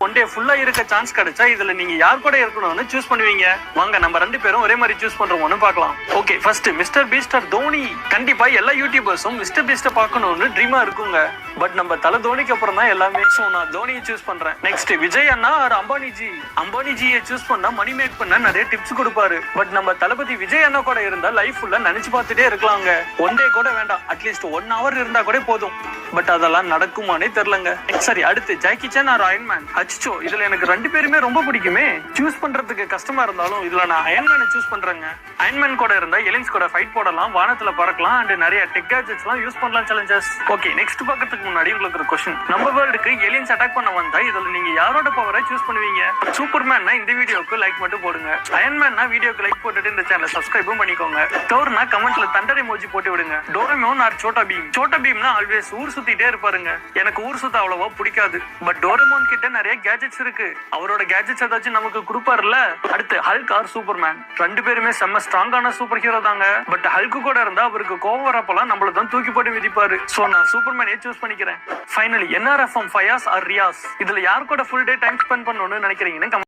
One day ஃபுல்லா இருக்க chance கிடைச்சா இதுல நீங்க யார் கூட இருக்கணும்னு சூஸ் பண்ணுவீங்க? வாங்க நம்ம 2 பேரும் ஒரே மாதிரி சூஸ் பண்றோம்னு பார்க்கலாம். Okay, first Mister Beast or Dhoni. கண்டிப்பா எல்லா யூடியூபர்ஸும் மிஸ்டர் பீஸ்ட பார்க்கணும்னு ட்ரீமா இருக்குங்க. பட் நம்ம தல தோனிக்கு அப்புறம் தான் எல்லாமே. சோ நான் தோனியை சூஸ் பண்றேன். நெக்ஸ்ட் விஜய் அண்ணா ஆர் அம்பானிஜி. அம்பானிஜியை சூஸ் பண்ணா மணி மேக் பண்ண நிறைய டிப்ஸ் கொடுப்பாரு. பட் நம்ம தளபதி விஜய் அண்ணா கூட இருந்தா லைஃப் ஃபுல்லா நினைச்சு பார்த்துட்டே இருக்கலாங்க. ஒன் டே கூட வேண்டாம், அட்லீஸ்ட் 1 hour இருந்தா கூட போதும். பட் அதெல்லாம் நடக்குமானே தெரியலங்க. சரி, அடுத்து ஜாக்கி சான் ஆர் அயன்மேன். அச்சோ, இதுல எனக்கு 2 பேருமே ரொம்ப பிடிக்குமே. சூஸ் பண்றதுக்கு கஷ்டமா இருந்தாலும் இதுல நான் அயன்மேனை சூஸ் பண்றேங்க. அயன்மேன் கூட இருந்தா எலியன்ஸ் கூட ஃபைட் போடலாம், வானத்துல பறக்கலாம், அண்ட் நிறைய டெக் கேட்ஜெட்ஸ் எல்லாம் யூஸ் பண்ணலாம் சேலஞ்சஸ். ஓகே, நெக்ஸ்ட் பார்க்கிறதுக்கு முன்னாடி உங்களுக்கு ஒரு क्वेश्चन. நம்ம வேர்ல்டுக்கு எலியன்ஸ் அட்டாக் பண்ண வந்தா இதுல நீங்க யாரோட பவரை சூஸ் பண்ணுவீங்க? சூப்பர்மேன்னா இந்த வீடியோக்கு லைக் மட்டும் போடுங்க. அயன்மேன்னா வீடியோக்கு லைக் போட்டுட்டு இந்த சேனலை சப்ஸ்கிரைபும் பண்ணிக்கோங்க. தோர்னா கமெண்ட்ல தண்டர் எமோஜி போட்டு விடுங்க. Doraemon or Chhota Bheem. சோட்டா பீம்னா ஆல்வேஸ் ஊர் சுத்திட்டே இருப்பாருங்க. எனக்கு ஊர் சுத்த அவ்வளவா பிடிக்காது. பட் டோரேமோன் கிட்ட நிறைய கேஜெட்ஸ் இருக்கு. அவரோட கேஜெட்ஸ் ஏதாச்சும் நமக்கு கொடுப்பாருல்ல. அடுத்து ஹல்க் ஆர் சூப்பர்மேன். 2 பேருமே செம்ம ஸ்ட்ராங்கான சூப்பர் ஹீரோ தாங்க. பட் ஹல்க் கூட இருந்தா அவருக்கு கோவம் வரப்பெல்லாம் நம்மள தான் தூக்கி போட்டு மிதிப்பாரு. சோ நான் சூப்பர்மேனே சூஸ் பண்ணிக்கிறேன். Finally NRFM Fayaz or Riyaz. இதுல யார் கூட ஃபுல் டே டைம் ஸ்பெண்ட் பண்ணணும்னு நினைக்கிறீங்கன்னு